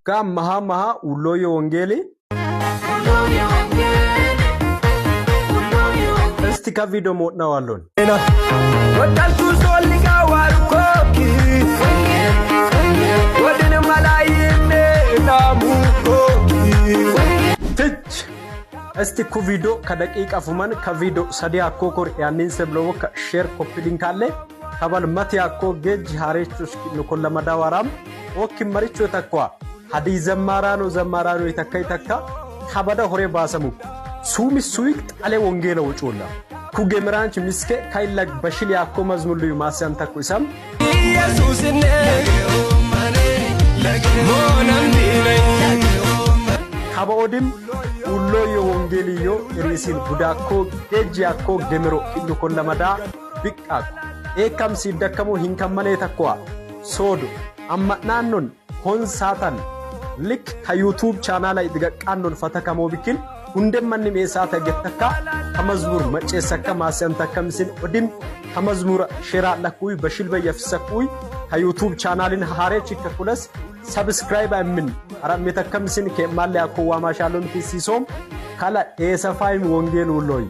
Kam maha ulloyo wongeli Esti ka video modna wallon Wadantu soliga warkoki Wadin malayine namukoki Tich Esti ku video ka daqiqa fuman ka video sadi akokor yanin seblo ka share copy link alle kabal mati akko gej harechus nukolla madawaram oki maricho takwa hadi zamarano itakai takka habada hore basamu sumi suik ale wongela wucola ku gemranch miske kaylag bashil yakko mazmulu yumasyan takku isam yesusne haba odim ulloyo wongeliyo erisin budakko gej yakko gemero nukolla mada bikak ekam sidakamo hinkamane takwa sodo amma nanon hon satan lik ha YouTube channel ay diga qannon fatakamo bikil hundem manni me sata gettaka kamazmur macesaka masanta kamsin odim kamazmur shira lakuy bashil bayafsakuy ha YouTube channelin hare chikka plus subscribe amin aram metakamsin ke malle akwa mashalon tisisom kala esafaim wongel ulloy